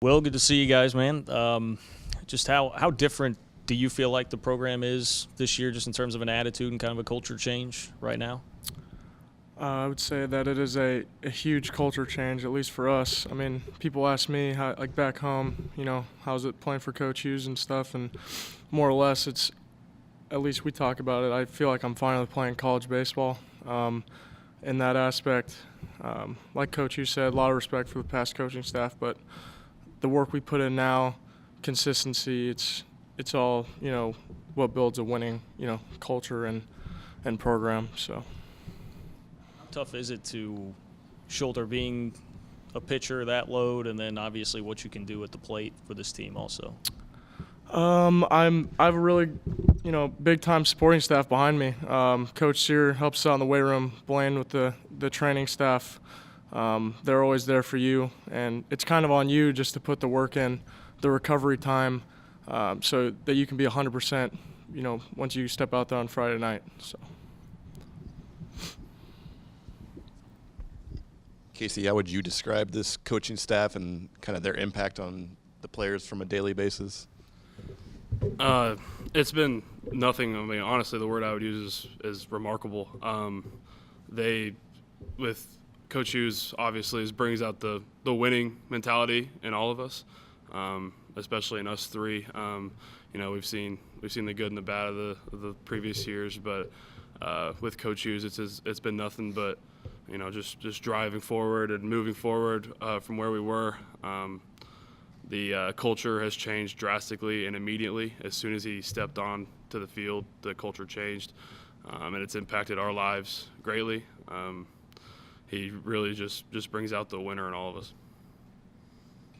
Will, good to see you guys, man. Just how different do you feel like the program is this year, just in terms of an attitude and kind of a culture change right now? I would say that it is a huge culture change, at least for us. I mean, people ask me, how, like back home, how's it playing for Coach Hughes and stuff, and more or less it's, at least we talk about it, I feel like I'm finally playing college baseball. In that aspect, like Coach Hughes said, a lot of respect for the past coaching staff, but the work we put in now, consistency, it's all, what builds a winning, culture and program, so. How tough is it to shoulder being a pitcher that load, and then obviously what you can do at the plate for this team also? I have a really, big time supporting staff behind me. Coach Sear helps out in the weight room. Blaine with the training staff. They're always there for you, and it's kind of on you just to put the work in, the recovery time, so that you can be 100%. Once you step out there on Friday night. So. Kasey, how would you describe this coaching staff and kind of their impact on the players from a daily basis? It's been nothing. I mean, honestly, the word I would use is remarkable. They, with Coach Hughes, obviously, brings out the winning mentality in all of us, especially in us three. We've seen the good and the bad of the previous years, but with Coach Hughes, it's been nothing but just driving forward and moving forward from where we were. The culture has changed drastically and immediately. As soon as he stepped on to the field, the culture changed, and it's impacted our lives greatly. He really just brings out the winner in all of us.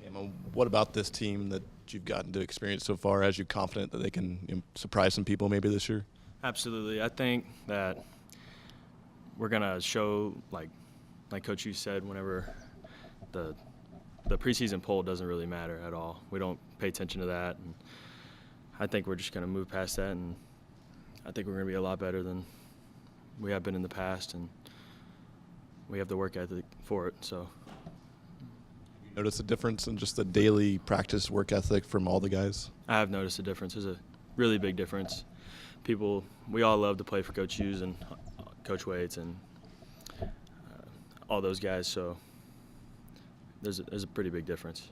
Okay, what about this team that you've gotten to experience so far? As you confident that they can surprise some people maybe this year? Absolutely. I think that we're gonna show, like Coach Hughes said, whenever the preseason poll doesn't really matter at all. We don't pay attention to that, and I think we're just gonna move past that, and I think we're gonna be a lot better than we have been in the past, and we have the work ethic for it. So. You notice a difference in just the daily practice work ethic from all the guys? I have noticed a difference. There's a really big difference. We all love to play for Coach Hughes and Coach Waits and all those guys, so there's a pretty big difference.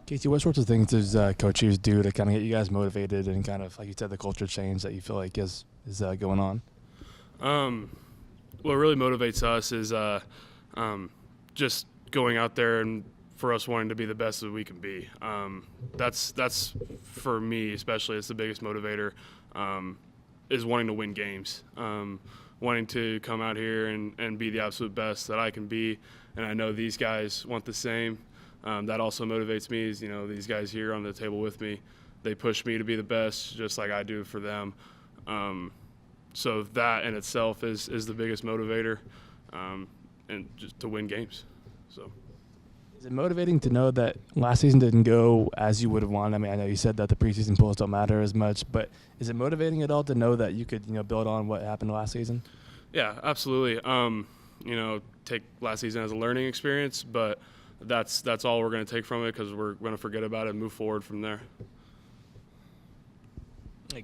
Kasey, what sorts of things does Coach Hughes do to kind of get you guys motivated and kind of, like you said, the culture change that you feel like is going on? What really motivates us is just going out there and for us wanting to be the best that we can be. That's for me especially, it's the biggest motivator, is wanting to win games, wanting to come out here and be the absolute best that I can be. And I know these guys want the same. That also motivates me is, these guys here on the table with me, they push me to be the best just like I do for them. So that in itself is the biggest motivator, and just to win games. So. Is it motivating to know that last season didn't go as you would have wanted? I mean, I know you said that the preseason polls don't matter as much, but is it motivating at all to know that you could, build on what happened last season? Yeah, absolutely. Take last season as a learning experience, but that's all we're going to take from it because we're going to forget about it and move forward from there.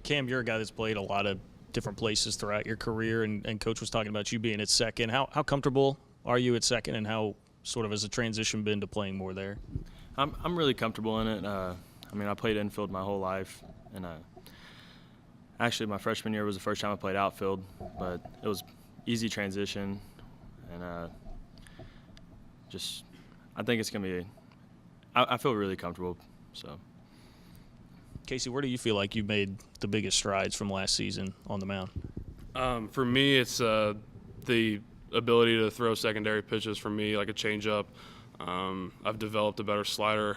Cam, you're a guy that's played a lot of different places throughout your career, and Coach was talking about you being at second. How comfortable are you at second, and how sort of has the transition been to playing more there? I'm really comfortable in it. I played infield my whole life, and actually my freshman year was the first time I played outfield, but it was easy transition, and I think it's going to be – I feel really comfortable, so. Kasey, where do you feel like you made the biggest strides from last season on the mound? For me, it's the ability to throw secondary pitches for me, like a changeup. I've developed a better slider,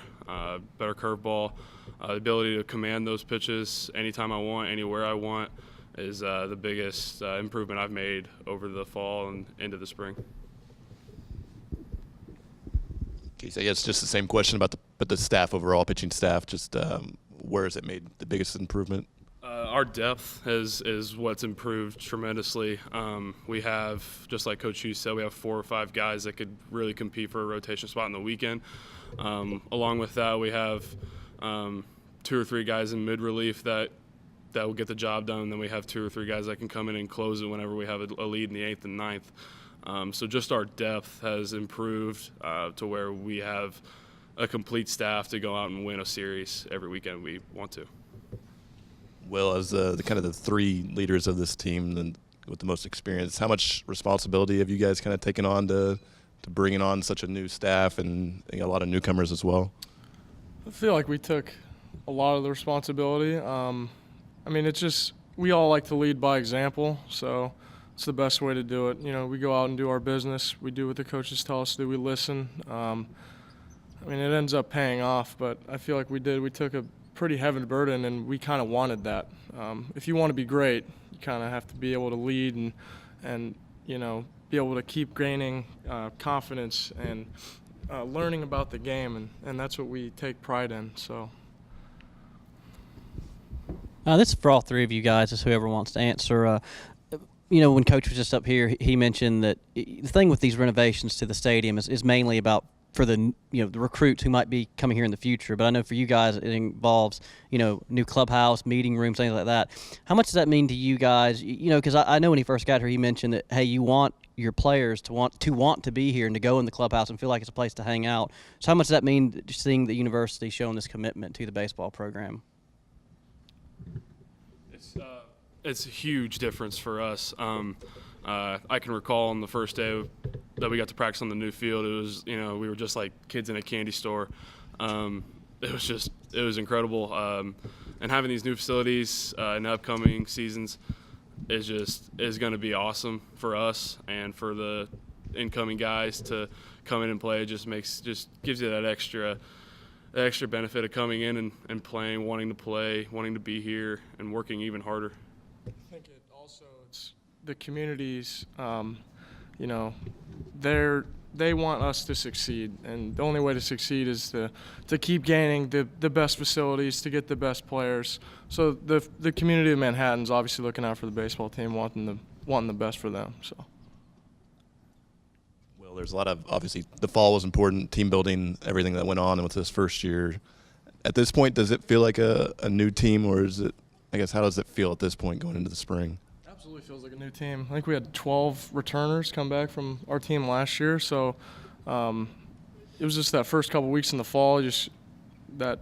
better curveball. The ability to command those pitches anytime I want, anywhere I want, is the biggest improvement I've made over the fall and into the spring. Kasey, I guess just the same question about the staff overall, pitching staff. Just where has it made the biggest improvement? Our depth is what's improved tremendously. We have, just like Coach Hughes said, we have 4 or 5 guys that could really compete for a rotation spot in the weekend. Along with that, we have 2 or 3 guys in mid-relief that will get the job done, and then we have 2 or 3 guys that can come in and close it whenever we have a lead in the 8th and 9th. So just our depth has improved to where we have a complete staff to go out and win a series every weekend we want to. Will, as the kind of the 3 leaders of this team and with the most experience, how much responsibility have you guys kind of taken on to bringing on such a new staff and a lot of newcomers as well? I feel like we took a lot of the responsibility. I mean, it's just we all like to lead by example, so it's the best way to do it. You know, we go out and do our business. We do what the coaches tell us to do. We listen. I mean, it ends up paying off, but I feel like we did. We took a pretty heavy burden, and we kind of wanted that. If you want to be great, you kind of have to be able to lead and you know, be able to keep gaining confidence and learning about the game, and that's what we take pride in. So. This is for all 3 of you guys, just whoever wants to answer. You know, when Coach was just up here, he mentioned that the thing with these renovations to the stadium is mainly about for the the recruits who might be coming here in the future. But I know for you guys, it involves new clubhouse, meeting rooms, things like that. How much does that mean to you guys? You know, because I know when he first got here, he mentioned that hey, you want your players to want to be here and to go in the clubhouse and feel like it's a place to hang out. So how much does that mean seeing the university showing this commitment to the baseball program? It's a huge difference for us. I can recall on the first day that we got to practice on the new field, it was, we were just like kids in a candy store. It was incredible. And having these new facilities in the upcoming seasons is going to be awesome for us and for the incoming guys to come in and play. It just gives you that extra benefit of coming in and playing, wanting to play, wanting to be here, and working even harder. I think it's the communities, they want us to succeed, and the only way to succeed is to keep gaining the best facilities, to get the best players. So the community of Manhattan's obviously looking out for the baseball team, wanting the best for them. So. Well, there's a lot of, obviously, the fall was important, team building, everything that went on, and with this first year. At this point, does it feel like a new team, or is it, I guess, how does it feel at this point going into the spring? Absolutely feels like a new team. I think we had 12 returners come back from our team last year, so it was just that first couple weeks in the fall, just that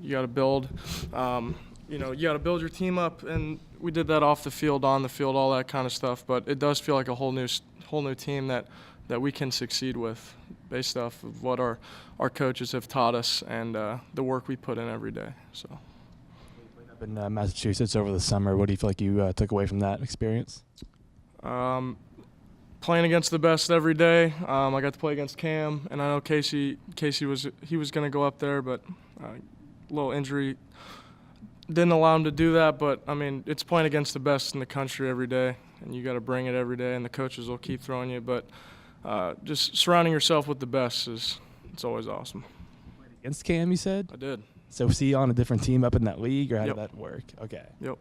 you got to build. You got to build your team up, and we did that off the field, on the field, all that kind of stuff. But it does feel like a whole new team that we can succeed with, based off of what our coaches have taught us and the work we put in every day. So. Up in Massachusetts over the summer, what do you feel like you took away from that experience? Playing against the best every day. I got to play against Cam, and I know Kasey was going to go up there, but a little injury didn't allow him to do that. But I mean, it's playing against the best in the country every day, and you got to bring it every day, and the coaches will keep throwing you. But just surrounding yourself with the best it's always awesome. Against Cam, you said? I did. So was he on a different team up in that league, or how Yep. did that work? Okay. Yep.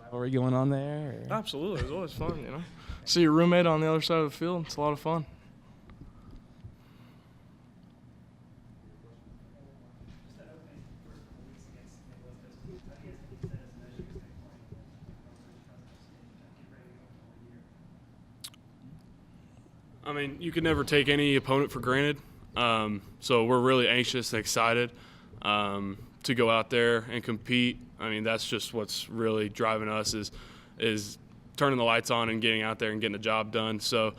Rivalry going on there? Or? Absolutely. It was always fun, See your roommate on the other side of the field. It's a lot of fun. I mean, you can never take any opponent for granted. So we're really anxious and excited to go out there and compete. I mean, that's just what's really driving us is turning the lights on and getting out there and getting the job done. So,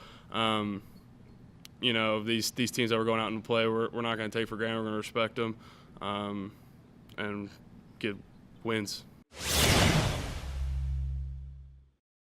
these teams that we're going out and play, we're not going to take for granted. We're going to respect them and get wins.